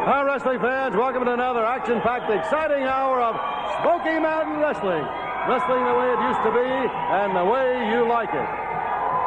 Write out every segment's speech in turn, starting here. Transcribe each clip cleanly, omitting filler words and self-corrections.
Hi, wrestling fans. Welcome to another action-packed, exciting hour of Smoky Mountain Wrestling. Wrestling the way it used to be and the way you like it.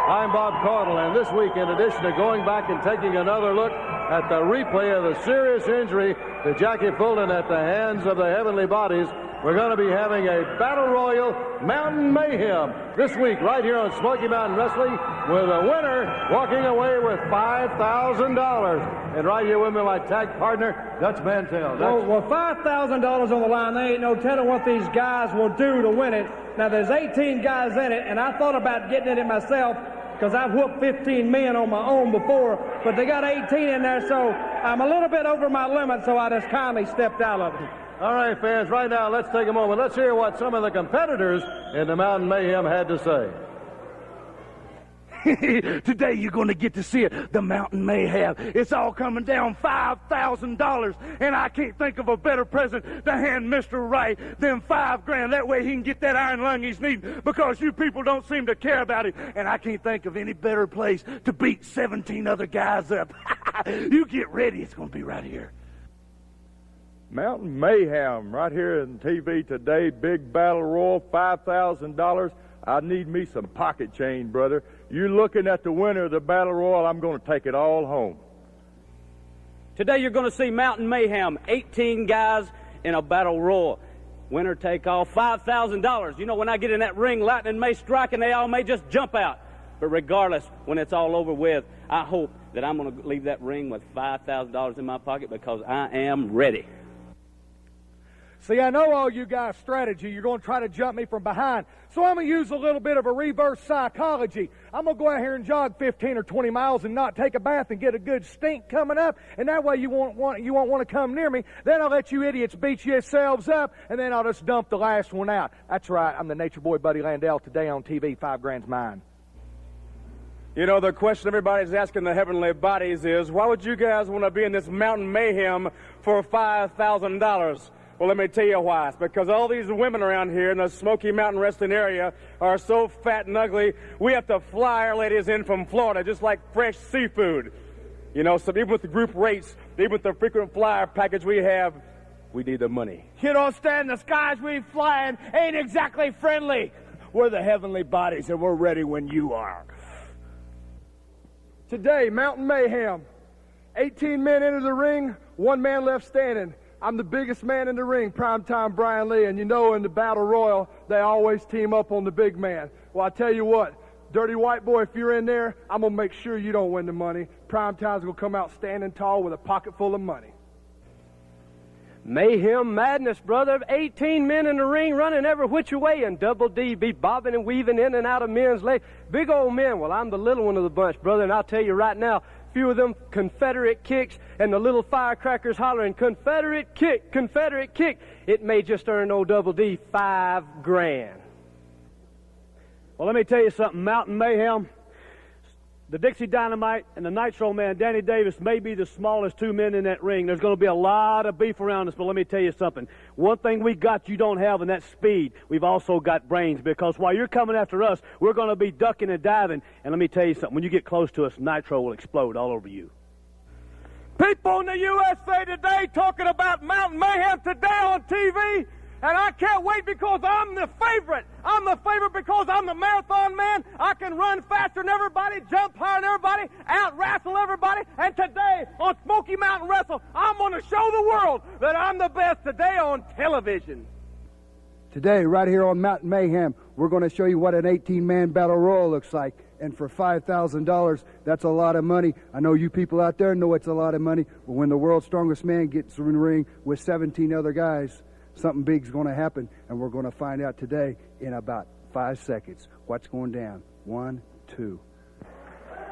I'm Bob Caudle, and this week, in addition to going back and taking another look at the replay of the serious injury to Jackie Fulton at the hands of the Heavenly Bodies, we're going to be having a Battle Royal Mountain Mayhem this week right here on Smoky Mountain Wrestling, with a winner walking away with $5,000. And right here with me, my tag partner, Dutch Mantell. Well, $5,000 on the line. There ain't no telling what these guys will do to win it. Now, there's 18 guys in it, and I thought about getting in it myself because I've whooped 15 men on my own before, but they got 18 in there, so I'm a little bit over my limit, so I just kindly stepped out of it. All right, fans, right now, let's take a moment. Let's hear what some of the competitors in the Mountain Mayhem had to say. Today you're going to get to see it, the Mountain Mayhem. It's all coming down $5,000, and I can't think of a better present to hand Mr. Wright than $5,000. That way he can get that iron lung he's needing, because you people don't seem to care about it, and I can't think of any better place to beat 17 other guys up. You get ready. It's going to be right here. Mountain Mayhem right here on TV today. Big battle royal, $5,000. I need me some pocket change, brother. You looking at the winner of the battle royal, I'm going to take it all home. Today you're going to see Mountain Mayhem, 18 guys in a battle royal. Winner take all, $5,000. You know, when I get in that ring, lightning may strike and they all may just jump out. But regardless, when it's all over with, I hope that I'm going to leave that ring with $5,000 in my pocket, because I am ready. See, I know all you guys' strategy. You're going to try to jump me from behind. So I'm going to use a little bit of a reverse psychology. I'm going to go out here and jog 15 or 20 miles and not take a bath and get a good stink coming up. And that way you won't want to come near me. Then I'll let you idiots beat yourselves up, and then I'll just dump the last one out. That's right. I'm the Nature Boy Buddy Landell. Today on TV, $5,000's mine. You know, the question everybody's asking the Heavenly Bodies is, why would you guys want to be in this Mountain Mayhem for $5,000? Well, let me tell you why. It's because all these women around here in the Smoky Mountain Wrestling area are so fat and ugly, we have to fly our ladies in from Florida just like fresh seafood. You know, so even with the group rates, even with the frequent flyer package we have, we need the money. You don't stand the skies we flying ain't exactly friendly. We're the Heavenly Bodies, and we're ready when you are. Today, Mountain Mayhem. 18 men enter the ring, 1 man left standing. I'm the biggest man in the ring, primetime Brian Lee, and you know in the Battle Royal, they always team up on the big man. Well, I tell you what, Dirty White Boy, if you're in there, I'm going to make sure you don't win the money. Primetime's going to come out standing tall with a pocket full of money. Mayhem madness, brother. 18 men in the ring running every which way, and Double D be bobbing and weaving in and out of men's legs. Big old men. Well, I'm the little one of the bunch, brother, and I'll tell you right now, few of them Confederate kicks and the little firecrackers hollering, Confederate kick, Confederate kick. It may just earn old Double D $5,000. Well, let me tell you something, Mountain Mayhem, the Dixie Dynamite and the Nitro Man, Danny Davis, may be the smallest 2 men in that ring. There's going to be a lot of beef around us, but let me tell you something. One thing we got you don't have, and that's speed. We've also got brains, because while you're coming after us, we're going to be ducking and diving. And let me tell you something. When you get close to us, Nitro will explode all over you. People in the USA today talking about Mountain Mayhem today on TV. And I can't wait, because I'm the favorite. I'm the favorite because I'm the marathon man. I can run faster than everybody, jump higher than everybody, out-wrestle everybody. And today on Smoky Mountain Wrestle, I'm going to show the world that I'm the best today on television. Today, right here on Mountain Mayhem, we're going to show you what an 18-man battle royal looks like. And for $5,000, that's a lot of money. I know you people out there know it's a lot of money. But when the world's strongest man gets in the ring with 17 other guys, something big's going to happen, and we're going to find out today in about 5 seconds what's going down. 1, 2.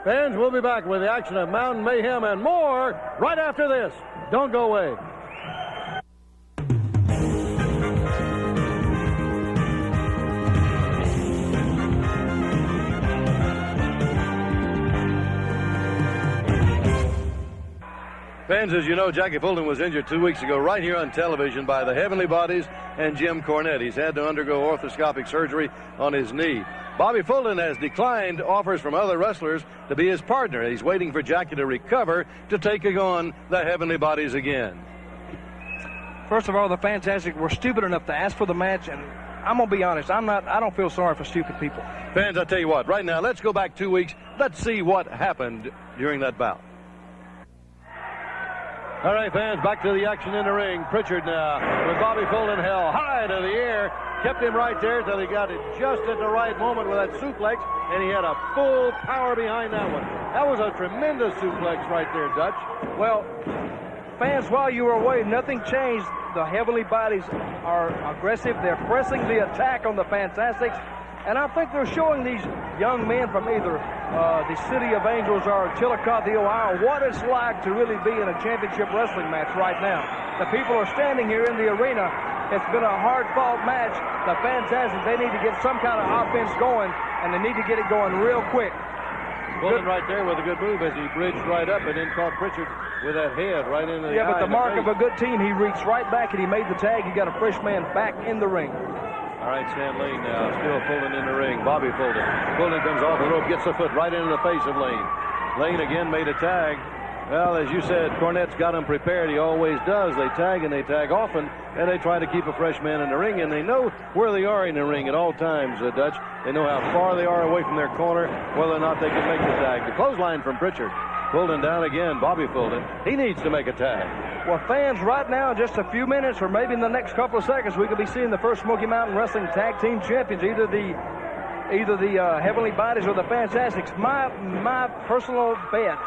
Fans, we'll be back with the action of Mountain Mayhem and more right after this. Don't go away. Fans, as you know, Jackie Fulton was injured 2 weeks ago right here on television by the Heavenly Bodies and Jim Cornette. He's had to undergo orthoscopic surgery on his knee. Bobby Fulton has declined offers from other wrestlers to be his partner. He's waiting for Jackie to recover to take on the Heavenly Bodies again. First of all, the Fantastic were stupid enough to ask for the match, and I'm going to be honest, I don't feel sorry for stupid people. Fans, I tell you what, right now, let's go back 2 weeks. Let's see what happened during that bout. All right, fans, back to the action in the ring. Pritchard now with Bobby Fulton held high to the air. Kept him right there till he got it just at the right moment with that suplex, and he had a full power behind that one. That was a tremendous suplex right there, Dutch. Well, fans, while you were away, nothing changed. The Heavenly Bodies are aggressive. They're pressing the attack on the Fantastics. And I think they're showing these young men from either the City of Angels or Chillicothe, Ohio, what it's like to really be in a championship wrestling match right now. The people are standing here in the arena. It's been a hard-fought match. The Fantastics, they need to get some kind of offense going, and they need to get it going real quick. Fulton right there with a good move as he bridged right up and then caught Pritchard with that head right into the eye. Yeah, but the mark of a good team, he reached right back and he made the tag. He got a fresh man back in the ring. All right, Stan Lane now, still Fulton in the ring. Bobby Fulton. Fulton comes off the rope, gets the foot right into the face of Lane. Lane again made a tag. Well, as you said, Cornette's got them prepared. He always does. They tag, and they tag often, and they try to keep a fresh man in the ring, and they know where they are in the ring at all times, Dutch. They know how far they are away from their corner, whether or not they can make the tag. The clothesline from Pritchard. Fulton down again. Bobby Fulton. He needs to make a tag. Well, fans, right now, in just a few minutes or maybe in the next couple of seconds, we could be seeing the first Smoky Mountain Wrestling Tag Team Champions, either the Heavenly Bodies or the Fantastics. My personal bet,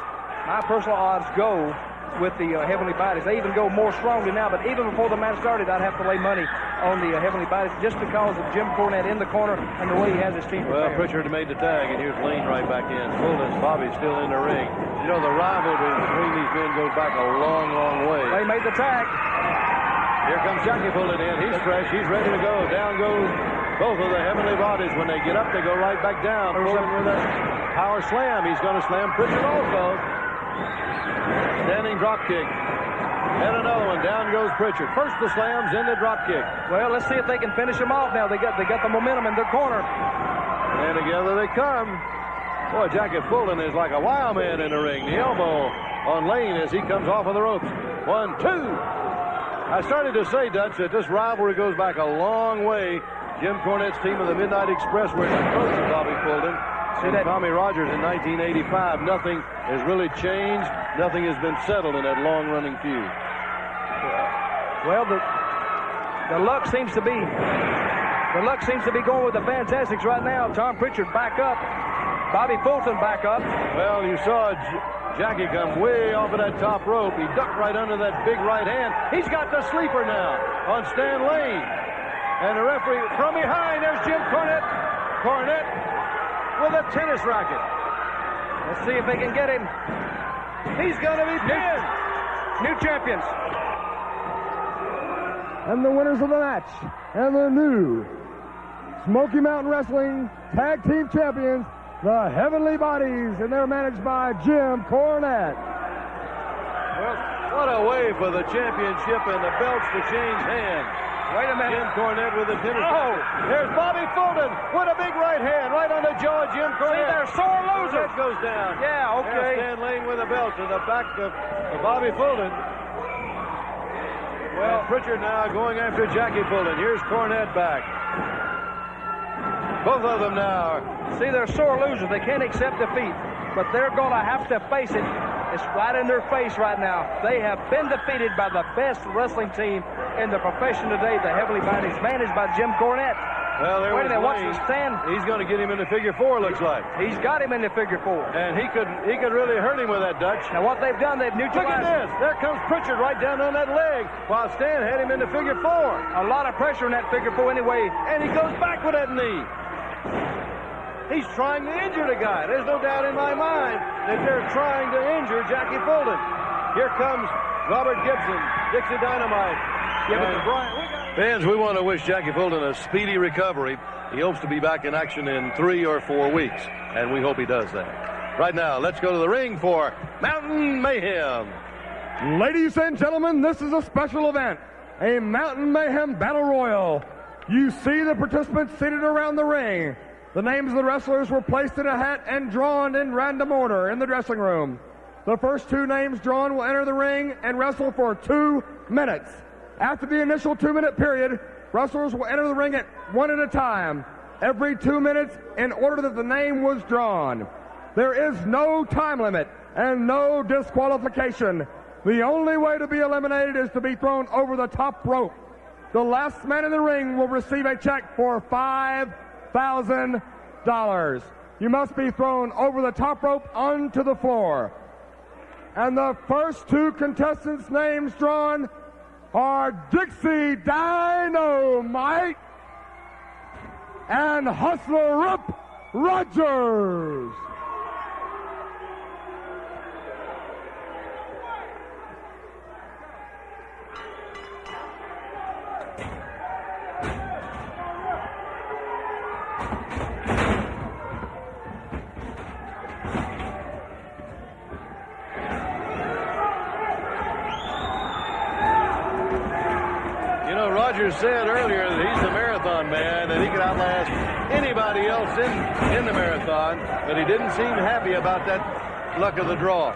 my personal odds go with the Heavenly Bodies. They even go more strongly now, but even before the match started, I'd have to lay money on the Heavenly Bodies just because of Jim Cornette in the corner and the way he has his team prepared. Well, Pritchard made the tag, and here's Lane right back in. Fulton, Bobby still in the ring. You know, the rivalry between these men goes back a long, long way. They made the tag. Here comes Jackie Fulton in. He's fresh. He's ready to go. Down goes both of the Heavenly Bodies. When they get up, they go right back down. Fulton with a power slam. He's going to slam Pritchard also. Standing drop kick. And another one. Down goes Pritchard. First the slams, then the drop kick. Well, let's see if they can finish him off now. They got the momentum in their corner. And together they come. Boy, Jackie Fulton is like a wild man in the ring. The elbow on Lane as he comes off of the ropes. 1, 2. I started to say, Dutch, that this rivalry goes back a long way. Jim Cornette's team of the Midnight Express were the coach of Bobby Fulton. See that Tommy Rogers in 1985. Nothing has really changed. Nothing has been settled in that long-running feud. Well, the luck seems to be going with the Fantastics right now. Tom Pritchard back up. Bobby Fulton back up. Well, you saw Jackie come way off of that top rope. He ducked right under that big right hand. He's got the sleeper now on Stan Lane. And the referee from behind, there's Jim Cornette. Cornette with a tennis racket. Let's see if they can get him. He's going to be pinned. New champions. And the winners of the match and the new Smoky Mountain Wrestling Tag Team Champions, the Heavenly Bodies, and they're managed by Jim Cornette. Well, what a way for the championship and the belts to change hands. Wait a minute. Jim Cornette with a tennis. Oh, there's Bobby Fulton with a big right hand right on the jaw of Jim Cornette. See, they're sore losers. That goes down. Yeah, okay. There's Stan Lane with a belt to the back of Bobby Fulton. Well, Pritchard now going after Jackie Fulton. Here's Cornette back. Both of them now. See, they're sore losers. They can't accept defeat, but they're going to have to face it. It's right in their face right now. They have been defeated by the best wrestling team in the profession today, the Heavenly Bodies, managed by Jim Cornette. Well, there Wait a minute, watch Lane. the stand. He's going to get him in the figure four, looks like. He's got him in the figure four. And he could really hurt him with that Dutch. Now what they've done, they've neutralized. Look at this. There comes Pritchard right down on that leg while Stan had him in the figure four. A lot of pressure in that figure four anyway. And he goes back with that knee. He's trying to injure the guy. There's no doubt in my mind that they're trying to injure Jackie Fulton. Here comes Robert Gibson, Dixie Dynamite. Fans, we want to wish Jackie Fulton a speedy recovery. He hopes to be back in action in 3 or 4 weeks, and we hope he does that. Right now, let's go to the ring for Mountain Mayhem. Ladies and gentlemen, this is a special event, a Mountain Mayhem Battle Royal. You see the participants seated around the ring. The names of the wrestlers were placed in a hat and drawn in random order in the dressing room. The first 2 names drawn will enter the ring and wrestle for 2 minutes. After the initial 2-minute period, wrestlers will enter the ring at 1 at a time, every 2 minutes in order that the name was drawn. There is no time limit and no disqualification. The only way to be eliminated is to be thrown over the top rope. The last man in the ring will receive a check for $5,000. You must be thrown over the top rope onto the floor. And the first 2 contestants' names drawn are Dixie Dynamite and Hustler Rip Rogers. Rogers said earlier that he's the marathon man and he could outlast anybody else in the marathon, but he didn't seem happy about that luck of the draw.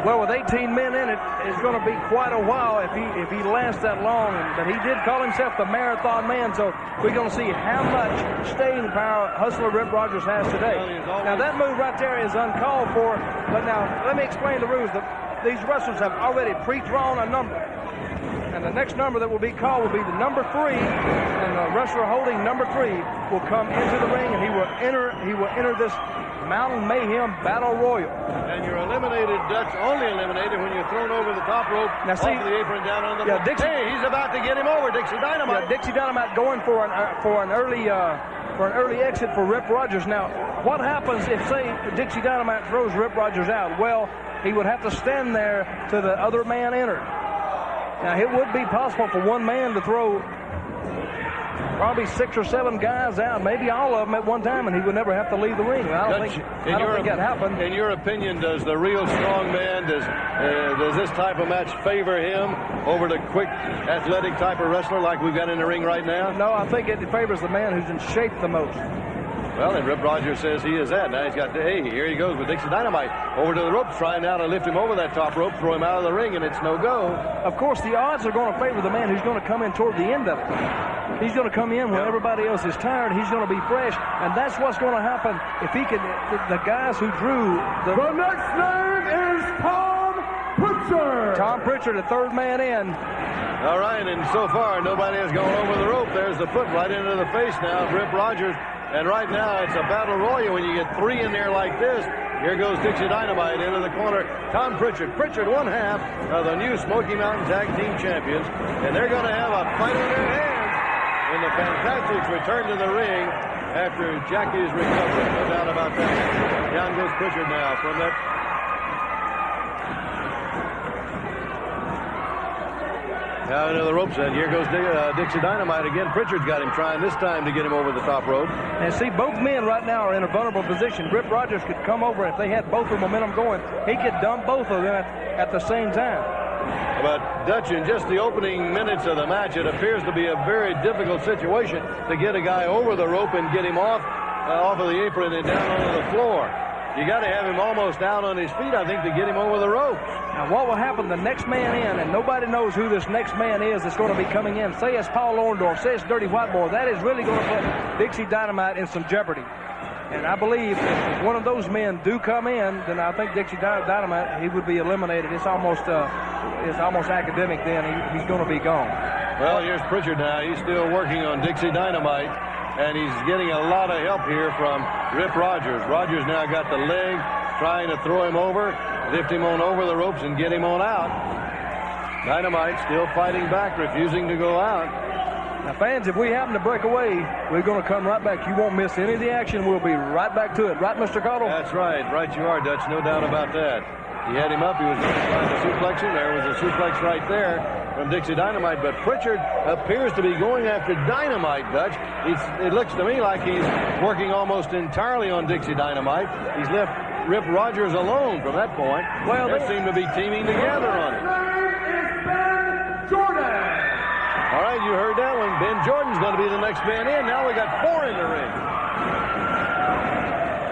Well, with 18 men in it, it's going to be quite a while if he lasts that long. But he did call himself the marathon man, so we're going to see how much staying power Hustler Rip Rogers has today. Now, that move right there is uncalled for, but now let me explain the rules. These wrestlers have already pre-drawn a number. And the next number that will be called will be the number 3, and the wrestler holding number 3 will come into the ring, and he will enter this Mountain Mayhem Battle Royal. And you're eliminated, Dutch, only eliminated when you're thrown over the top rope, now see, off the apron down on the floor. Hey, he's about to get him over, Dixie Dynamite. Yeah, Dixie Dynamite going for an early exit for Rip Rogers. Now, what happens if, say, Dixie Dynamite throws Rip Rogers out? Well, he would have to stand there till the other man entered. Now, it would be possible for one man to throw probably 6 or 7 guys out, maybe all of them at one time, and he would never have to leave the ring. I don't think that happened. In your opinion, does the real strong man, does this type of match favor him over the quick, athletic type of wrestler like we've got in the ring right now? No, I think it favors the man who's in shape the most. Well, and Rip Rogers says he is that. Now he's got, hey, here he goes with Dixie Dynamite over to the ropes, trying now to lift him over that top rope, throw him out of the ring, and it's no go. Of course, the odds are going to favor the man who's going to come in toward the end of it. He's going to come in when everybody else is tired. He's going to be fresh, and that's what's going to happen if he can. The guys who drew the next name is Tom Pritchard. Tom Pritchard, the 3rd man in. All right, and so far nobody has gone over the rope. There's the foot right into the face now of Rip Rogers. And right now, it's a battle royal when you get 3 in there like this. Here goes Dixie Dynamite into the corner. Tom Pritchard. Pritchard, 1/2 of the new Smoky Mountain Tag Team Champions. And they're going to have a fight on their hands when the Fantastics return to the ring after Jackie's recovery. No doubt about that. Down goes Pritchard now from that. Now into the ropes, and here goes Dixie Dynamite again. Pritchard's got him trying this time to get him over the top rope. And see, both men right now are in a vulnerable position. Rip Rogers could come over if they had both the momentum going. He could dump both of them at the same time. But Dutch, in just the opening minutes of the match, it appears to be a very difficult situation to get a guy over the rope and get him off of the apron and down onto the floor. You got to have him almost down on his feet, I think, to get him over the ropes. Now, what will happen, the next man in, and nobody knows who this next man is that's going to be coming in. Say it's Paul Orndorff, say it's Dirty Whiteboy. That is really going to put Dixie Dynamite in some jeopardy. And I believe if one of those men do come in, then I think Dixie Dynamite, he would be eliminated. It's almost academic then. He's going to be gone. Well, here's Pritchard now. He's still working on Dixie Dynamite. And he's getting a lot of help here from Rip Rogers. Rogers now got the leg, trying to throw him over, lift him on over the ropes, and get him on out. Dynamite still fighting back, refusing to go out. Now, fans, if we happen to break away, we're going to come right back. You won't miss any of the action. We'll be right back to it. Right, Mr. Cottle? That's right. Right you are, Dutch. No doubt about that. He had him up. He was going to try the suplex him. There was a suplex right there from Dixie Dynamite. But Pritchard appears to be going after Dynamite, Dutch. It looks to me like he's working almost entirely on Dixie Dynamite. He's left Rip Rogers alone from that point. Well, they seem to be teaming together on it. Jordan. All right, you heard that one. Ben Jordan's going to be the next man in. Now we got 4 in the ring.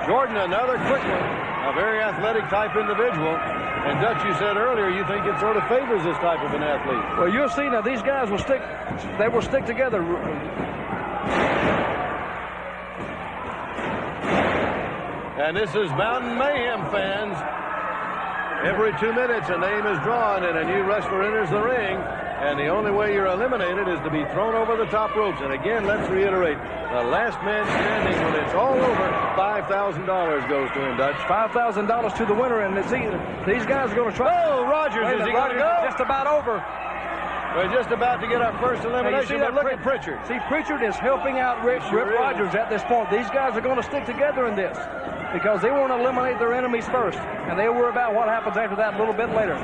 Jordan, another quick one, a very athletic type individual. And Dutch, you said earlier you think it sort of favors this type of an athlete. Well, you'll see now these guys will stick. They will stick together. And this is Mountain Mayhem, fans. Every 2 minutes a name is drawn and a new wrestler enters the ring. And the only way you're eliminated is to be thrown over the top ropes. And again, let's reiterate, the last man standing, when it's all over, $5,000 goes to him, Dutch. $5,000 to the winner, and these guys are going to try. Oh, Rogers, is he going to go? Just about over. We're just about to get our first elimination, but look at Pritchard. See, Pritchard is helping out Rip Rogers at this point. These guys are going to stick together in this because they want to eliminate their enemies first, and they'll worry about what happens after that a little bit later.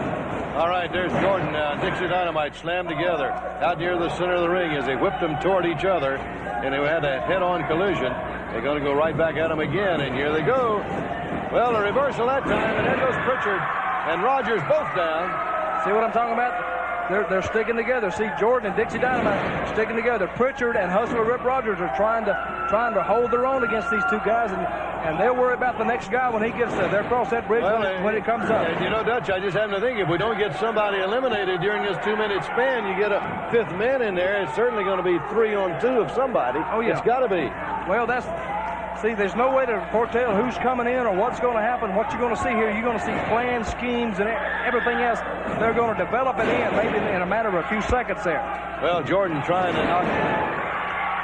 All right, there's Jordan now. Dixie Dynamite slammed together out near the center of the ring as they whipped them toward each other, and they had a head-on collision. They're going to go right back at them again, and here they go. Well, a reversal that time, and there goes Pritchard and Rogers both down. See what I'm talking about? They're sticking together. See, Jordan and Dixie Dynamite sticking together. Pritchard and Hustler Rip Rogers are trying to hold their own against these two guys, and they'll worry about the next guy when he gets there. They'll cross that bridge when it comes up. And you know, Dutch, I just happen to think if we don't get somebody eliminated during this 2-minute span, you get a 5th man in there, it's certainly going to be 3-on-2 of somebody. Oh, yeah. It's got to be. Well, see, there's no way to foretell who's coming in or what's going to happen. What you're going to see here, you're going to see plans, schemes, and everything else. They're going to develop it in, maybe in a matter of a few seconds there. Well, Jordan trying to knock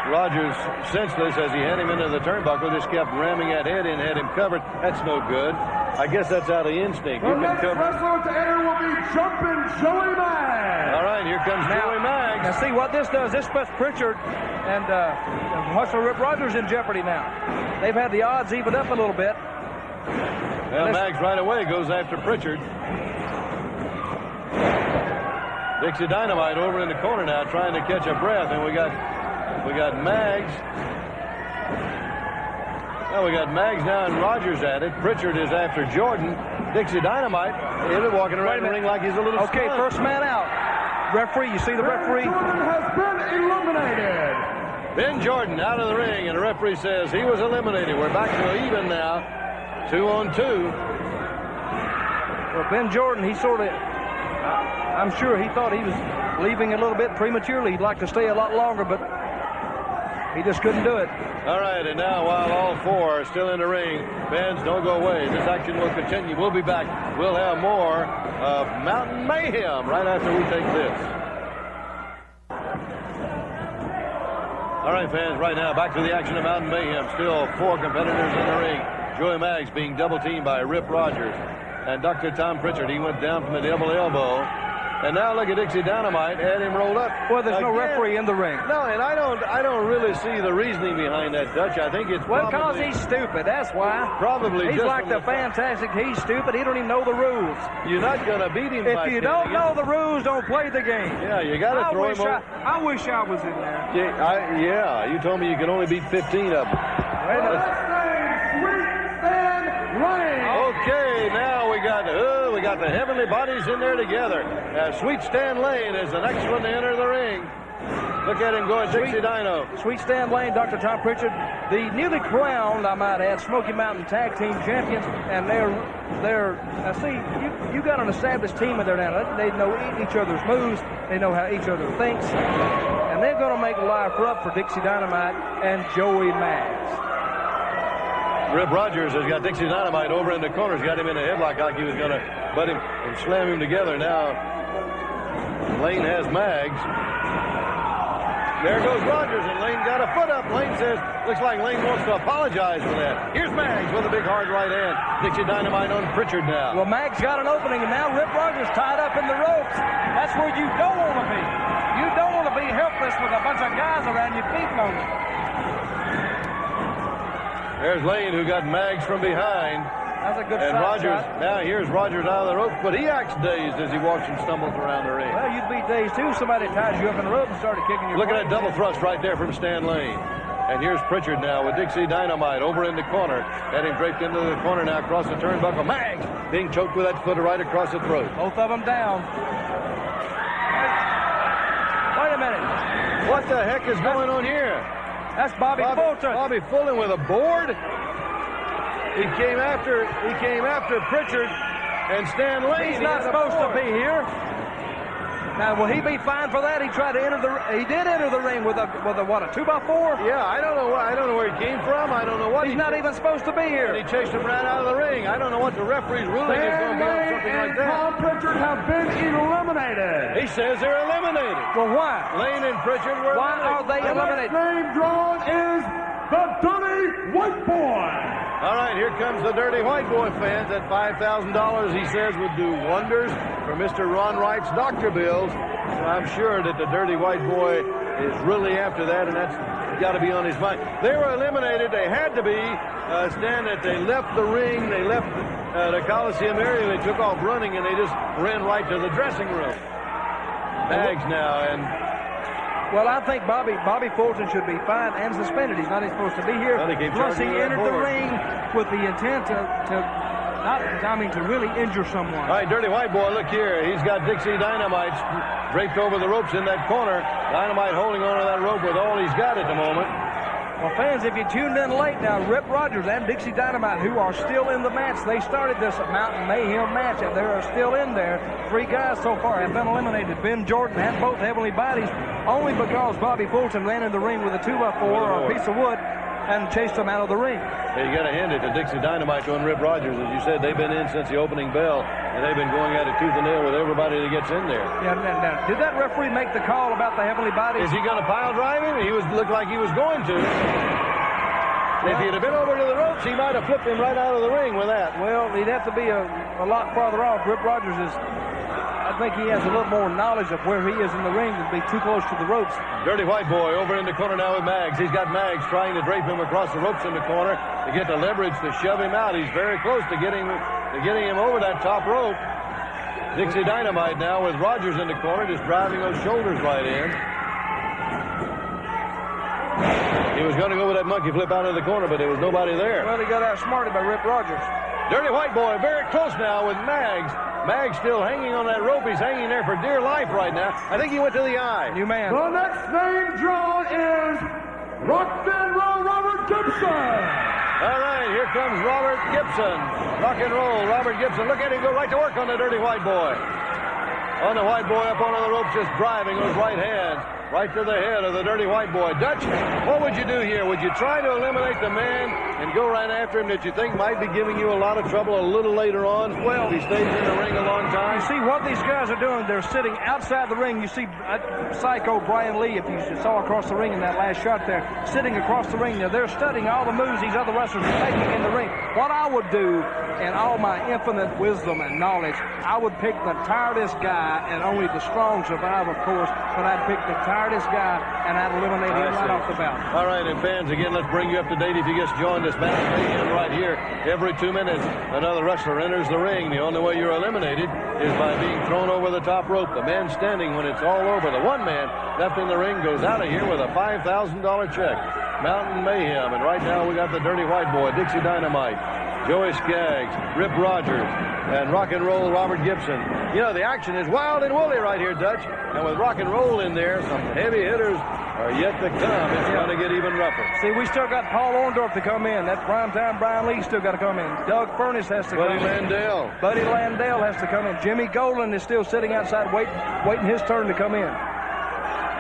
Rogers senseless as he had him into the turnbuckle, just kept ramming that head in, had him covered. That's no good. I guess that's out of instinct. The next wrestler to enter will be Jumpin' Joey Mags. All right, here comes Joey Mags. Now, see what this does. This puts Pritchard and Hustler Rip Rogers in jeopardy now. They've had the odds evened up a little bit. Well, Mags right away goes after Pritchard. Dixie Dynamite over in the corner now trying to catch a breath, and we got Mags. Well, we got Mags now and Rogers at it. Pritchard is after Jordan. Dixie Dynamite is walking around the ring like he's a little Okay, stunned. First man out. Referee, you see the referee? Jordan has been eliminated. Ben Jordan out of the ring, and the referee says he was eliminated. We're back to even now, 2-on-2. Well, Ben Jordan, I'm sure he thought he was leaving a little bit prematurely. He'd like to stay a lot longer, but he just couldn't do it. All right, and now while all 4 are still in the ring, fans, don't go away. This action will continue. We'll be back. We'll have more of Mountain Mayhem right after we take this. All right, fans, right now, back to the action of Mountain Mayhem. Still 4 competitors in the ring. Joey Mags being double-teamed by Rip Rogers. And Dr. Tom Pritchard, he went down from the double elbow. And now look at Dixie Dynamite, had him rolled up. Well, there's no referee in the ring. No, and I don't really see the reasoning behind that, Dutch. I think it's well, because he's stupid. That's why. Probably. He's just like the Fantastic. He's stupid. He don't even know the rules. You're not going to beat him. If you don't know the rules, don't play the game. Yeah, you got to throw him over. I wish I was in there. Yeah, you told me you can only beat 15 of them. Okay, now we got the heavenly bodies in there together. Sweet Stan Lane is the next one to enter the ring. Look at him going, Dixie Dino. Sweet Stan Lane, Dr. Tom Pritchard, the newly crowned, I might add, Smoky Mountain Tag Team Champions, and they're now see, you got an established team in there now. They know each other's moves. They know how each other thinks, and they're going to make life rough for Dixie Dynamite and Joey Mags. Rip Rogers has got Dixie Dynamite over in the corner. He's got him in a headlock like he was going to butt him and slam him together. Now, Lane has Mags. There goes Rogers, and Lane got a foot up. Lane says, looks like Lane wants to apologize for that. Here's Mags with a big hard right hand. Dixie Dynamite on Pritchard now. Well, Mags got an opening, and now Rip Rogers tied up in the ropes. That's where you don't want to be. You don't want to be helpless with a bunch of guys around you beating on you. There's Lane, who got Mags from behind. That's a good and Rogers, shot. now here's Rogers out of the ropes, but he acts dazed as he walks and stumbles around the ring. Well, you'd be dazed too. Somebody ties you up in the rope and started kicking your Look at that double thrust right there from Stan Lane. And here's Pritchard now with Dixie Dynamite over in the corner. Had him draped into the corner now across the turnbuckle. Maggs being choked with that foot right across the throat. Both of them down. Wait a minute. What the heck is going on here? That's Bobby Fulton. Bobby Fulton with a board. He came after Pritchard and Stan Lane. He's not supposed to be here. Now, will he be fined for that? He tried to enter he did enter the ring with a 2x4? Yeah, I don't know where he came from. I don't know what he's not even supposed to be here. And he chased him right out of the ring. I don't know what the referee's ruling is going to be on something like that. Paul Pritchard have been eliminated. He says they're eliminated. Well, why? Lane and Pritchard were eliminated. Why are they eliminated? The next name drawn is the Dirty White Boy. All right, here comes the Dirty White Boy fans. That $5,000, he says, would do wonders for Mr. Ron Wright's doctor bills. So I'm sure that the Dirty White Boy is really after that, and that's got to be on his mind. They were eliminated. They had to be. Stan, that they left the ring. They left the Coliseum area. They took off running, and they just ran right to the dressing room. Maggs now, and... Well, I think Bobby Fulton should be fined and suspended. He's not even supposed to be here. Well, plus, he entered the ring with the intent to really injure someone. All right, Dirty White Boy, look here. He's got Dixie Dynamite draped over the ropes in that corner. Dynamite holding on to that rope with all he's got at the moment. Well, fans, if you tuned in late now, Rip Rogers and Dixie Dynamite, who are still in the match, they started this Mountain Mayhem match, and they are still in there. 3 guys so far have been eliminated. Ben Jordan had both heavenly bodies, only because Bobby Fulton ran in the ring with a 2x4 or a piece of wood and chased him out of the ring. Hey, you got to hand it to Dixie Dynamite and Rip Rogers. As you said, they've been in since the opening bell, and they've been going at it tooth and nail with everybody that gets in there. Yeah, now, did that referee make the call about the heavenly bodies? Is he going to pile drive him? He looked like he was going to. If he'd have been over to the ropes, he might have flipped him right out of the ring with that. Well, he'd have to be a lot farther off. Rip Rogers is... I think he has a little more knowledge of where he is in the ring than be too close to the ropes. Dirty White Boy over in the corner now with Maggs. He's got Maggs trying to drape him across the ropes in the corner to get the leverage to shove him out. He's very close to getting him over that top rope. Dixie Dynamite now with Rogers in the corner, just driving those shoulders right in. He was going to go with that monkey flip out of the corner, but there was nobody there. Well, he got outsmarted by Rip Rogers. Dirty White Boy very close now with Maggs. Maggs still hanging on that rope. He's hanging there for dear life right now. I think he went to the eye. New man. The next name drawn is Rock and Roll Robert Gibson. All right, here comes Robert Gibson. Rock and roll, Robert Gibson. Look at him go right to work on the Dirty White Boy. On the White Boy up onto the ropes, just driving those right hands right to the head of the Dirty White Boy. Dutch, what would you do here? Would you try to eliminate the man and go right after him that you think might be giving you a lot of trouble a little later on? Well, if he stays in the ring a long time. You see what these guys are doing. They're sitting outside the ring. You see Psycho Brian Lee, if you saw across the ring in that last shot there, sitting across the ring. Now, they're studying all the moves these other wrestlers are taking in the ring. What I would do, in all my infinite wisdom and knowledge, I would pick the tiredest guy, and only the strong survive, of course, but I'd pick the tiredest guy, and I'd eliminate him right off the bat. All right, and fans, again, let's bring you up to date if you just joined us. Mountain Mayhem right here. Every 2 minutes, another wrestler enters the ring. The only way you're eliminated is by being thrown over the top rope. The man standing when it's all over. The one man left in the ring goes out of here with a $5,000 check. Mountain Mayhem, and right now we got the Dirty White Boy, Dixie Dynamite, Joey Skaggs, Rip Rogers, and Rock and Roll Robert Gibson. You know, the action is wild and woolly right here, Dutch. And with Rock and Roll in there, some heavy hitters are yet to come. It's going to get even rougher. See, we still got Paul Orndorff to come in. That primetime Brian Lee still got to come in. Doug Furnace has to come in. Buddy Landell has to come in. Jimmy Golden is still sitting outside waiting his turn to come in.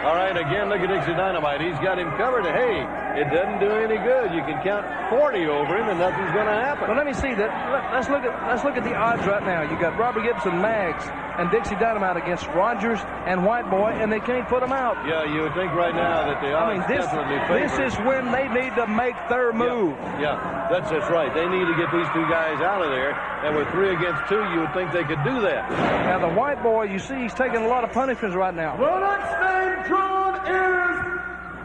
All right, again, look at Dixie Dynamite. He's got him covered. Hey, it doesn't do any good. You can count 40 over him, and nothing's going to happen. Well, let me see that. Let's look at the odds right now. You got Robert Gibson, Maggs, and Dixie Dynamite against Rogers and White Boy, and they can't put them out. Yeah, you would think right now that the odds definitely favor. This is when they need to make their move. Yeah, that's right. They need to get these 2 guys out of there. And with 3 against 2, you would think they could do that. Now, the White Boy, you see, he's taking a lot of punishments right now. The next name drawn is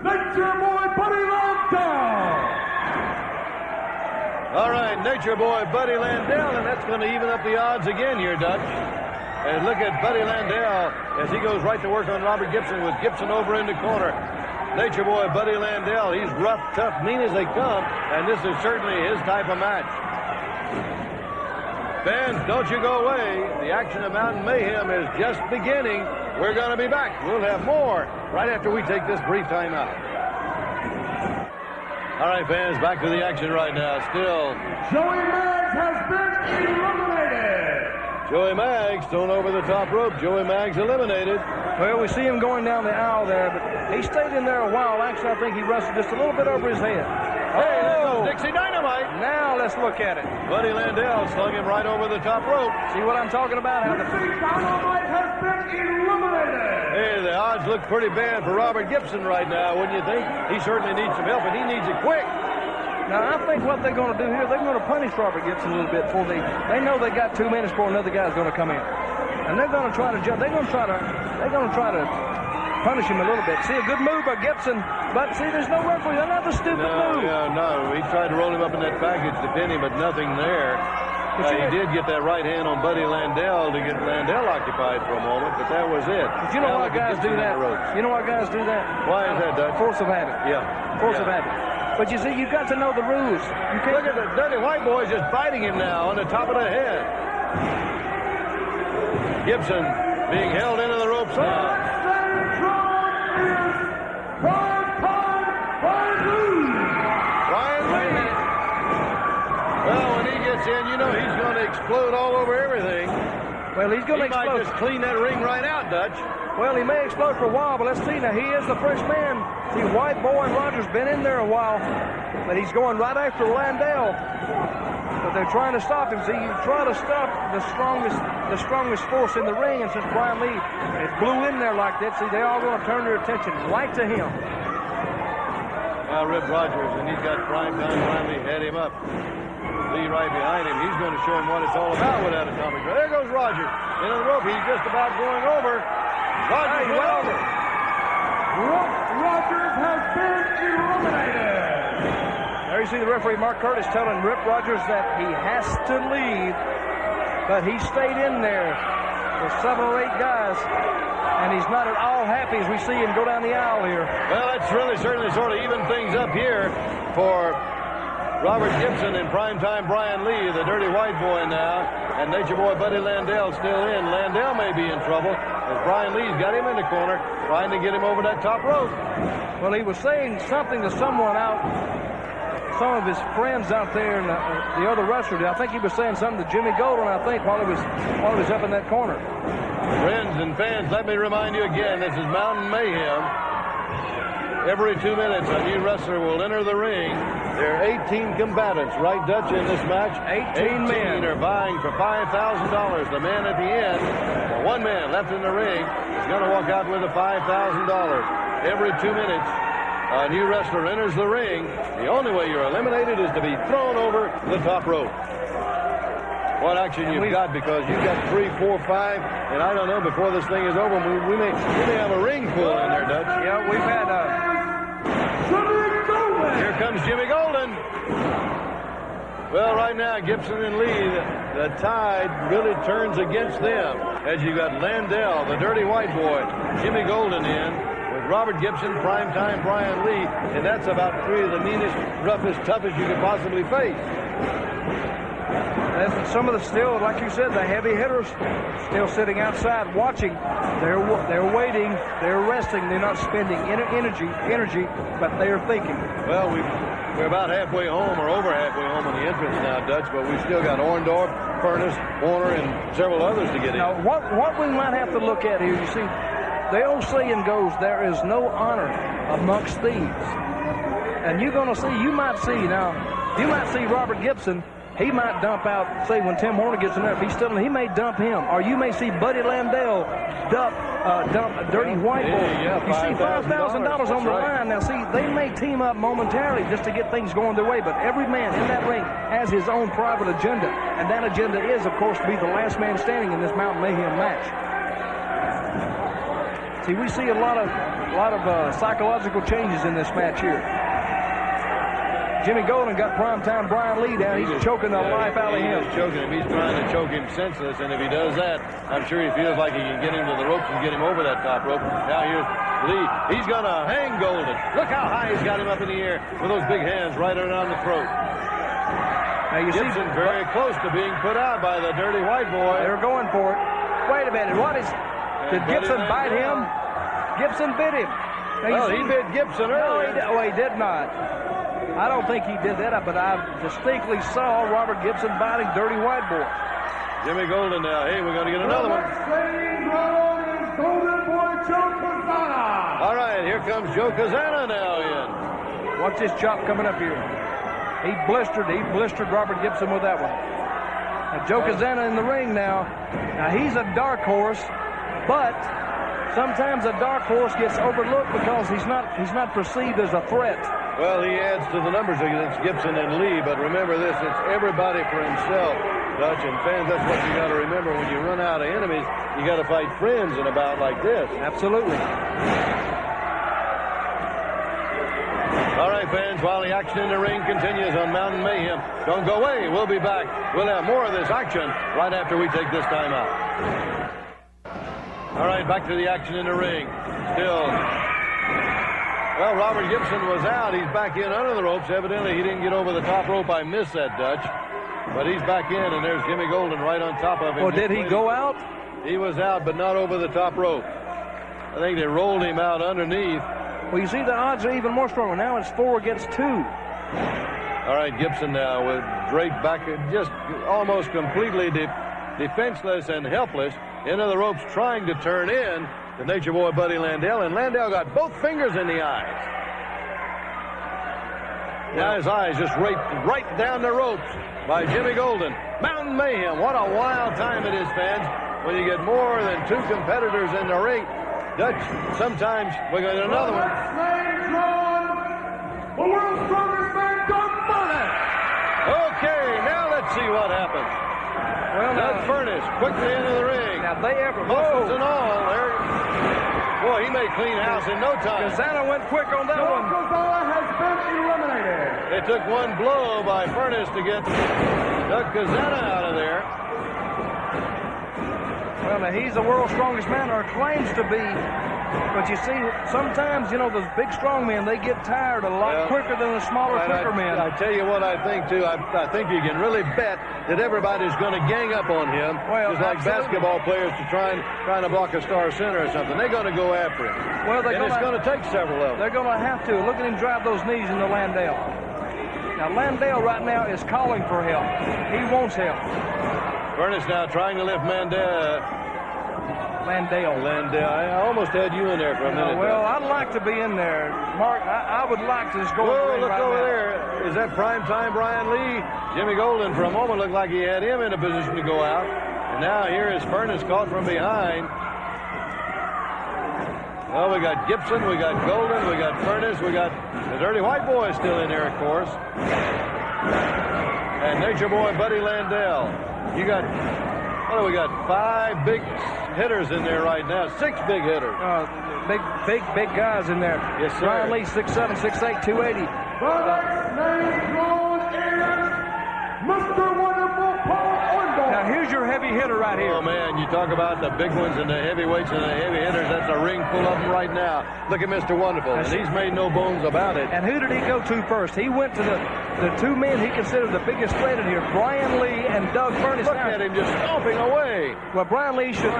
Nature Boy Buddy Landell. All right, Nature Boy Buddy Landell, and that's going to even up the odds again here, Dutch. And look at Buddy Landell as he goes right to work on Robert Gibson with Gibson over in the corner. Nature Boy Buddy Landell. He's rough, tough, mean as they come, and this is certainly his type of match. Fans, don't you go away. The action of Mountain Mayhem is just beginning. We're going to be back. We'll have more right after we take this brief time out. All right, fans, back to the action right now. Still, Joey Maggs has been eliminated. Joey Maggs thrown over the top rope. Joey Maggs eliminated. Well, we see him going down the aisle there, but he stayed in there a while. Actually, I think he wrestled just a little bit over his head. Hey, there goes Dixie Dynamite. Now let's look at it. Buddy Landell slung him right over the top rope. See what I'm talking about? Dixie Dynamite has been eliminated. Hey, the odds look pretty bad for Robert Gibson right now, wouldn't you think? He certainly needs some help, and he needs it quick. Now, I think what they're going to do here, they're going to punish Robert Gibson a little bit before they know they got 2 minutes before another guy's going to come in. And they're going to try to they're going to try to punish him a little bit. See, a good move by Gibson, but see, there's no referee. Another stupid move. No. He tried to roll him up in that package to pin him, but nothing there. He did get that right hand on Buddy Landell to get Landell occupied for a moment, but that was it. But you know why guys do that? You know why guys do that? Why is that, Dutch? Force of habit. Yeah. Force of habit. But you see, you've got to know the rules. You can't. Look at the dirty white boy just biting him now on the top of the head. Gibson being held into the ropes now. Brian Lee. Well, when he gets in, you know he's going to explode all over everything. Well, he's going to explode. He might just clean that ring right out, Dutch. Well, he may explode for a while, but let's see. Now, he is the first man. See, White Boy and Rogers been in there a while, but he's going right after Landell. But they're trying to stop him. See, you try to stop the strongest force in the ring, and since Brian Lee it blew in there like that, see, they all going to turn their attention right to him. Now Rip Rogers, and he's got Primetime Brian Lee head him up. Lee right behind him. He's going to show him what it's all about with that atomic drop. There goes Rogers. Into the rope. He's just about going over. Rogers went over. Rogers has been eliminated. There you see the referee, Mark Curtis, telling Rip Rogers that he has to leave, but he stayed in there with 7 or 8 guys, and he's not at all happy as we see him go down the aisle here. Well, that's really certainly sort of even things up here for Robert Gibson and Primetime Brian Lee, the dirty white boy now, and Nature Boy Buddy Landell still in. Landell may be in trouble as Brian Lee's got him in the corner trying to get him over that top rope. Well, he was saying something to someone out, some of his friends out there, and the other wrestler. I think he was saying something to Jimmy Golden, I think, while he was up in that corner. Friends and fans, let me remind you again, this is Mountain Mayhem. Every 2 minutes, a new wrestler will enter the ring. There are 18 combatants, right, Dutch, in this match? 18 men are vying for $5,000. The man at the end, the one man left in the ring, is going to walk out with the $5,000. Every 2 minutes, a new wrestler enters the ring. The only way you're eliminated is to be thrown over the top rope. What action you've got, because you've got 3, 4, 5, and I don't know, before this thing is over, we may have a ring full in there, Dutch. Yeah, we've had Here comes Jimmy Golden. Well, right now, Gibson and Lee, the tide really turns against them as you got Landell, the dirty white boy, Jimmy Golden in, with Robert Gibson, Primetime Brian Lee, and that's about 3 of the meanest, roughest, toughest you could possibly face. And some of the still, like you said, the heavy hitters still sitting outside watching. They're waiting. They're resting. They're not spending energy, but they are thinking. Well, we're about halfway home, or over halfway home on the entrance now, Dutch, but we've still got Orndorff, Furnace, Warner, and several others to get in. Now, what we might have to look at here, you see, the old saying goes, there is no honor amongst thieves. And you're going to see, you might see Robert Gibson. He might dump out, say, when Tim Horner gets in there, if he's still in, he may dump him. Or you may see Buddy Landell dump Dirty White Boy. Yeah, you see $5,000 on the line. Now, see, they may team up momentarily just to get things going their way, but every man in that ring has his own private agenda. And that agenda is, of course, to be the last man standing in this Mountain Mayhem match. See, we see a lot of psychological changes in this match here. Jimmy Golden got primetime Brian Lee down. He's choking the life out of him. He's choking him. He's trying to choke him senseless, and if he does that, I'm sure he feels like he can get him to the ropes and get him over that top rope. Now here's Lee. He's going to hang Golden. Look how high he's got him up in the air with those big hands right around the throat. Now you Gibson see, very close to being put out by the dirty white boy. They're going for it. Wait a minute. Did Gibson bite him? Gibson bit him. Well, he bit Gibson earlier. No, he did not. I don't think he did that, but I distinctly saw Robert Gibson biting dirty white boy. Jimmy Golden now. Hey, we're going to get another one. All right, here comes Joe Kazana now in. Watch this chop coming up here. He blistered Robert Gibson with that one. Now Joe Kazana in the ring now. Now he's a dark horse, but sometimes a dark horse gets overlooked because he's not perceived as a threat. Well, he adds to the numbers against Gibson and Lee, but remember this, it's everybody for himself, Dutch, and fans, that's what you got to remember. When you run out of enemies, you got to fight friends in a bout like this. Absolutely. All right, fans, while the action in the ring continues on Mountain Mayhem, don't go away. We'll be back. We'll have more of this action right after we take this time out. All right, back to the action in the ring. Still, well, Robert Gibson was out. He's back in under the ropes. Evidently, he didn't get over the top rope. I missed that, Dutch. But he's back in, and there's Jimmy Golden right on top of him. Oh, did he go out? He was out, but not over the top rope. I think they rolled him out underneath. Well, you see, the odds are even more stronger. Now it's 4 against 2. All right, Gibson now with draped back, just almost completely defenseless and helpless into the ropes, trying to turn in to Nature Boy Buddy Landell, and Landell got both fingers in the eyes. Now his eyes just raped right down the ropes by Jimmy Golden. Mountain Mayhem, what a wild time it is, fans, when you get more than 2 competitors in the ring. Dutch, sometimes we got another one. The world's strongest man, Doug Furnace. Okay, now let's see what happens. Well, Doug Furnace quickly into the ring. Now they ever muscles and all. There. Boy, he made clean house in no time. Kazana went quick on that one. Kazana has been eliminated. It took one blow by Furnace to get Doug Kazana out of there. Well, now he's the world's strongest man, or claims to be. But you see, sometimes, you know, those big strong men, they get tired a lot quicker than the smaller, quicker men. I tell you what I think, too. I think you can really bet that everybody's going to gang up on him. Well, just like basketball players trying to block a star center or something. They're going to go after him. Well, it's going to take several of them. They're going to have to. Look at him drive those knees into Landell. Now, Landell right now is calling for help. He wants help. Furnace now trying to lift Landell. I almost had you in there for a minute. Well, I'd like to be in there, Mark. I would like to just go. Whoa, look right over now. there. Is that primetime Brian Lee? Jimmy Golden for a moment looked like he had him in a position to go out. And now here is Furnace caught from behind. Well, we got Gibson, we got Golden, we got Furnace, we got the Dirty White Boy still in there, of course. And Nature Boy Buddy Landell. You got, what do we got? 5 big hitters in there right now. 6 big hitters. Big guys in there. Yes, sir. Brian Lee, 6'7", 6'8", 280. The next name drawn is Mr. Wonderful Paul Orndorff. Now here's your heavy hitter right here. Oh man, you talk about the big ones and the heavyweights and the heavy hitters. That's a ring full of them right now. Look at Mr. Wonderful, and he's made no bones about it. And who did he go to first? He went to the 2 men he considered the biggest threat in here, Brian Lee and Doug Furnace. Look at him just stomping away. Well, Brian Lee should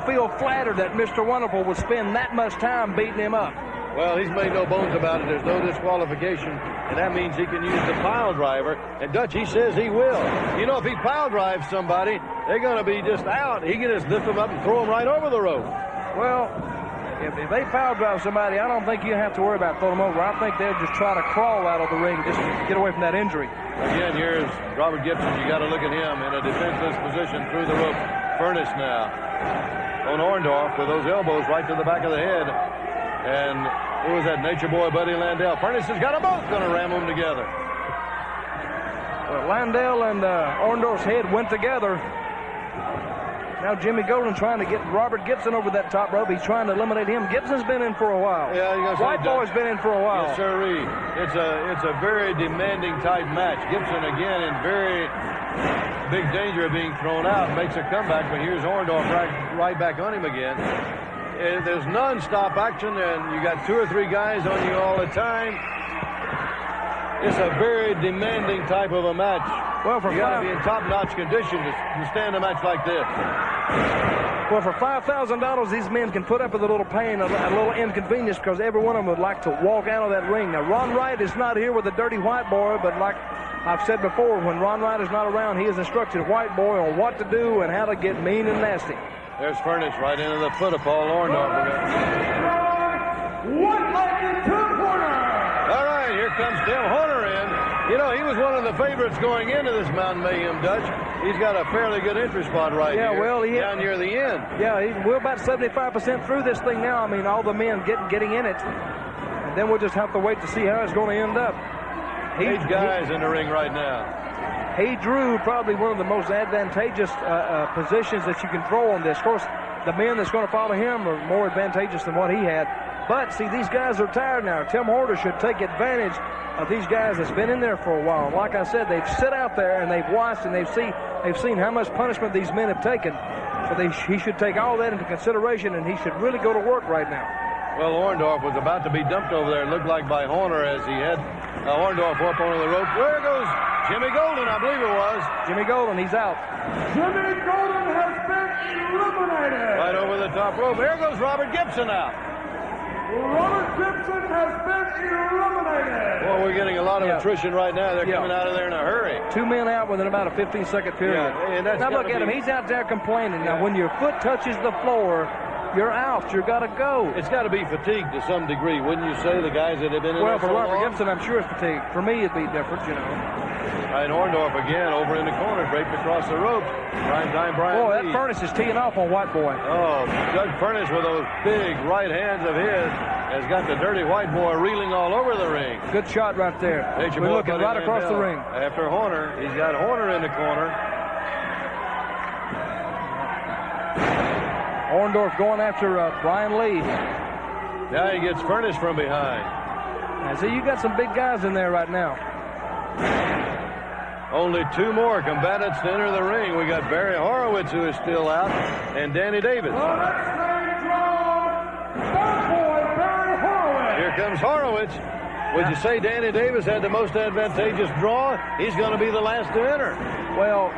feel flattered that Mr. Wonderful would spend that much time beating him up. Well, he's made no bones about it. There's no disqualification, and that means he can use the pile driver. And Dutch, he says he will. You know, if he pile drives somebody, they're going to be just out. He can just lift them up and throw them right over the rope. Well, if they pile drive somebody, I don't think you have to worry about throwing them over. I think they'll just try to crawl out of the ring just to get away from that injury. Again, here's Robert Gibson. You got to look at him in a defenseless position through the rope. Furnace now on Orndorff with those elbows right to the back of the head. And who was that? Nature Boy Buddy Landell. Furnace has got them both going to ram them together. Well, Landell and Orndorff's head went together. Now Jimmy Golden trying to get Robert Gibson over that top rope. He's trying to eliminate him. Gibson's been in for a while. Yeah, White Boy's been in for a while. Yes, sirree. It's a very demanding type match. Gibson again in very big danger of being thrown out. Makes a comeback, but here's Orndorff right back on him again. There's non-stop action, and you got 2 or 3 guys on you all the time. It's a very demanding type of a match. Well, for you got to be in top-notch condition to stand a match like this. Well, for $5,000, these men can put up with a little pain, a little inconvenience, because every one of them would like to walk out of that ring. Now, Ron Wright is not here with the dirty White Boy, but like I've said before, when Ron Wright is not around, he has instructed White Boy on what to do and how to get mean and nasty. There's Furnace right into the foot of Paul Orndorff. All right, here comes Tim Horner in. You know, he was one of the favorites going into this Mountain Mayhem, Dutch. He's got a fairly good entry spot right here. Well, down near the end. Yeah, we're about 75% through this thing now. I mean, all the men getting in it. And then we'll just have to wait to see how it's going to end up. 8 guys in the ring right now. He drew probably one of the most advantageous positions that you can throw on this. Of course, the men that's going to follow him are more advantageous than what he had. But, see, these guys are tired now. Tim Horner should take advantage of these guys that's been in there for a while. Like I said, they've sit out there and they've watched and they've seen how much punishment these men have taken. So he should take all that into consideration, and he should really go to work right now. Well, Orndorff was about to be dumped over there, it looked like, by Horner as he had Orndorff up onto the rope. There goes Jimmy Golden, I believe it was. Jimmy Golden, he's out. Jimmy Golden has been eliminated. Right over the top rope. There goes Robert Gibson out. Robert Gibson has been eliminated. Well, we're getting a lot of attrition right now. They're coming out of there in a hurry. 2 men out within about a 15-second period. Yeah, and that's now look at him. He's out there complaining. Now, when your foot touches the floor, you're out. You've got to go. It's got to be fatigued to some degree, wouldn't you say, the guys that have been in there for so Robert long? Gibson, I'm sure it's fatigued. For me, it'd be different, you know. And Orndorff again over in the corner, draped across the rope. Prime time Brian Boy, Lee. that Furnace is teeing off on White Boy. Oh, Judge Furnace with those big right hands of his has got the dirty White Boy reeling all over the ring. Good shot right there. We're looking right across the ring. After Horner, he's got Horner in the corner. Orndorff going after Brian Lee. Now he gets Furnace from behind. Now, see, you got some big guys in there right now. Only 2 more combatants to enter the ring. We got Barry Horowitz, who is still out, and Danny Davis. Here comes Horowitz. Would you say Danny Davis had the most advantageous draw? He's going to be the last to enter. Well,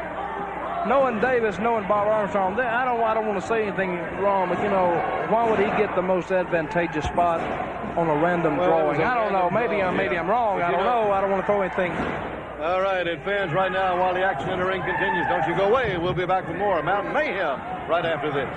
knowing Davis, knowing Bob Armstrong, I don't want to say anything wrong, but, you know, why would he get the most advantageous spot on a random drawing? I don't know. Maybe I'm wrong. I don't know. I don't want to throw anything. All right, and fans, right now, while the action in the ring continues, don't you go away. We'll be back with more Mountain Mayhem right after this.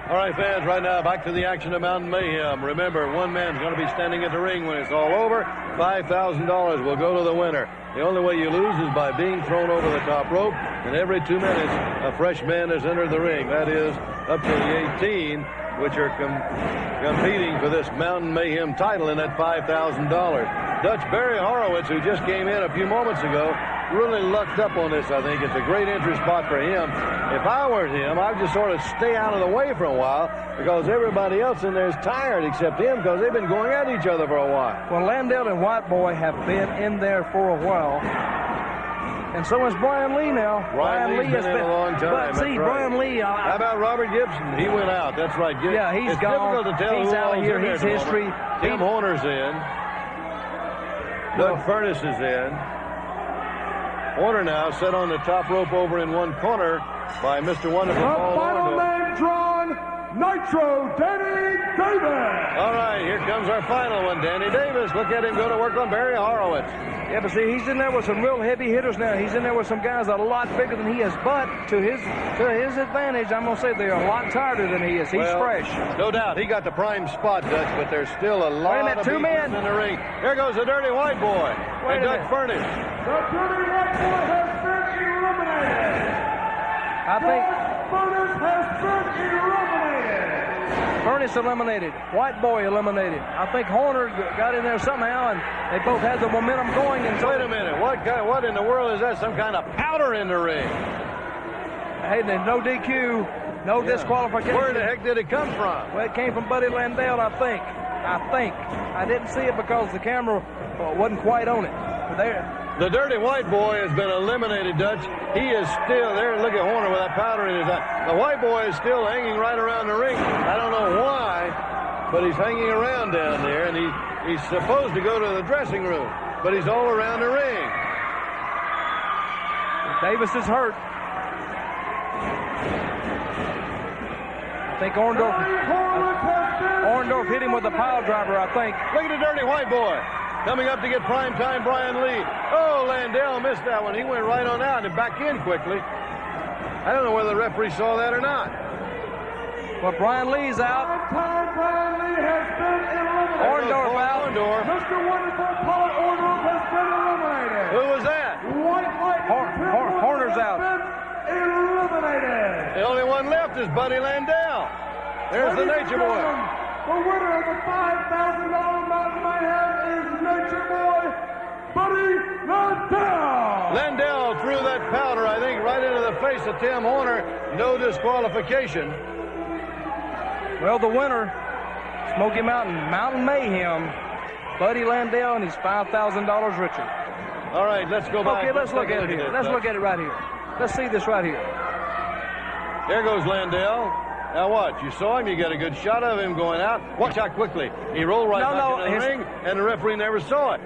All right, fans, right now, back to the action of Mountain Mayhem. Remember, one man's going to be standing at the ring when it's all over. $5,000 will go to the winner. The only way you lose is by being thrown over the top rope, and every 2 minutes, a fresh man has entered the ring. That is, up to the 18, which are competing for this Mountain Mayhem title and that $5,000. Dutch Barry Horowitz, who just came in a few moments ago, really lucked up on this, I think. It's a great entry spot for him. If I were him, I'd just sort of stay out of the way for a while because everybody else in there is tired except him because they've been going at each other for a while. Well, Landell and White Boy have been in there for a while. And so is Brian Lee now. Brian Lee has been in a long time. But see, Brian Lee. How about Robert Gibson? He went out. That's right. Yeah, he's gone. It's difficult to tell he's who out of here. His history. Tim Horner's in. Doug Furnace is in. Horner now set on the top rope over in one corner by Mr. Wonderful Paul final name drawn, Nitro Danny Davis. All right, here comes our final one, Danny Davis. Look at him go to work on Barry Horowitz. Yeah, but see, he's in there with some real heavy hitters now. He's in there with some guys a lot bigger than he is. But to his advantage, I'm going to say they're a lot tighter than he is. He's fresh. No doubt. He got the prime spot, Dutch, but there's still a lot of 2 men in the ring. Here goes the dirty White Boy. And Doug Furnace. The dirty White Boy has been eliminated. Furnace has been eliminated. Furnace eliminated. White Boy eliminated. I think Horner got in there somehow, and they both had the momentum going. And wait a minute. What in the world is that? Some kind of powder in the ring. hey, there's no DQ, no disqualification. Where the heck did it come from? Well, it came from Buddy Landell, I think. I didn't see it because the camera wasn't quite on it. But there. The dirty white boy has been eliminated, Dutch. He is still there. Look at Horner with that powder in his eye. The white boy is still hanging right around the ring. I don't know why, but he's hanging around down there, and he's supposed to go to the dressing room, but he's all around the ring. Davis is hurt. I think Orndorff hit him with a pile driver, I think. Look at the dirty white boy. Coming up to get primetime Brian Lee. Oh, Landell missed that one. He went right on out and back in quickly. I don't know whether the referee saw that or not. Well, Brian Lee's out. Brian Lee has been eliminated. Orndorff out. Mr. Wonderful, Paul Orndorff has been eliminated. Who was that? Horner's out. Eliminated. The only one left is Buddy Landell. There's the Nature Boy. The winner of the $5,000 Mountain Mayhem is Nature Boy, Buddy Landell. Landell threw that powder, I think, right into the face of Tim Horner. No disqualification. Well, the winner, Smoky Mountain Mayhem, Buddy Landell, and he's $5,000 richer. All right, let's go back. Okay, let's look at it here. Let's look at it right here. Let's see this right here. There goes Landell. Now watch, you saw him, you got a good shot of him going out. Watch how quickly. He rolled right back into the ring, and the referee never saw it.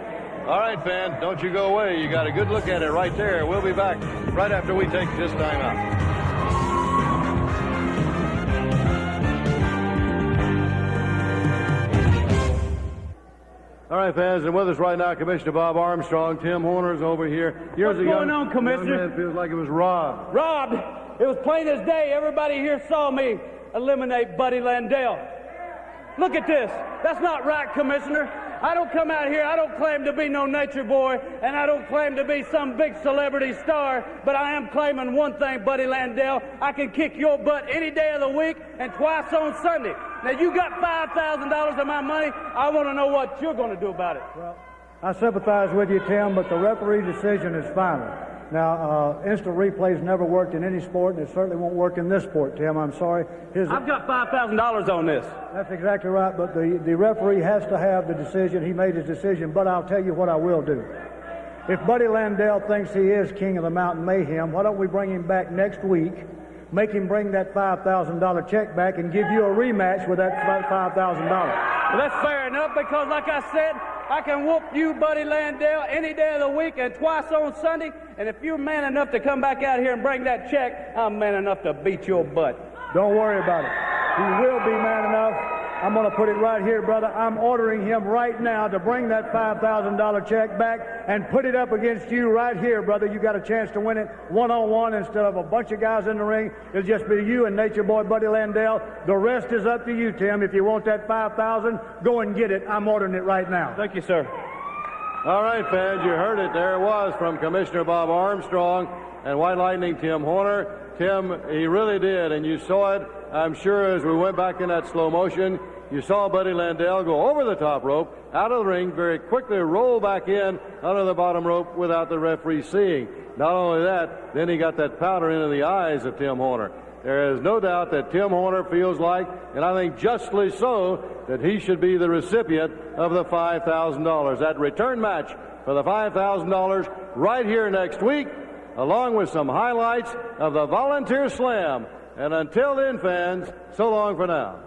All right, fans, don't you go away. You got a good look at it right there. We'll be back right after we take this time out. All right, fans, and with us right now, Commissioner Bob Armstrong. Tim Horner's over here. What's going on, Commissioner? Young man feels like it was robbed. Robbed? It was plain as day. Everybody here saw me eliminate Buddy Landell. Look at this. That's not right, Commissioner. I don't come out here, I don't claim to be no nature boy, and I don't claim to be some big celebrity star, but I am claiming one thing, Buddy Landell. I can kick your butt any day of the week and twice on Sunday. Now, you got $5,000 of my money. I want to know what you're going to do about it. Well, I sympathize with you, Tim, but the referee's decision is final. Now, instant replays never worked in any sport, and it certainly won't work in this sport, Tim. I'm sorry. I've got $5,000 on this. That's exactly right, but the referee has to have the decision. He made his decision, but I'll tell you what I will do. If Buddy Landell thinks he is king of the Mountain Mayhem, why don't we bring him back next week, make him bring that $5,000 check back, and give you a rematch with that $5,000. Well, that's fair enough, because like I said, I can whoop you, Buddy Landell, any day of the week and twice on Sunday. And if you're man enough to come back out here and bring that check, I'm man enough to beat your butt. Don't worry about it. He will be man enough. I'm going to put it right here, brother. I'm ordering him right now to bring that $5,000 check back and put it up against you right here, brother. You got a chance to win it one-on-one instead of a bunch of guys in the ring. It'll just be you and Nature Boy Buddy Landell. The rest is up to you, Tim. If you want that $5,000, go and get it. I'm ordering it right now. Thank you, sir. All right, fans, you heard it. There it was from Commissioner Bob Armstrong and White Lightning Tim Horner. Tim, he really did, and you saw it, I'm sure, as we went back in that slow motion. You saw Buddy Landell go over the top rope, out of the ring, very quickly roll back in under the bottom rope without the referee seeing. Not only that, then he got that powder into the eyes of Tim Horner. There is no doubt that Tim Horner feels like, and I think justly so, that he should be the recipient of the $5,000. That return match for the $5,000 right here next week, along with some highlights of the Volunteer Slam. And until then, fans, so long for now.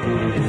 Thank you.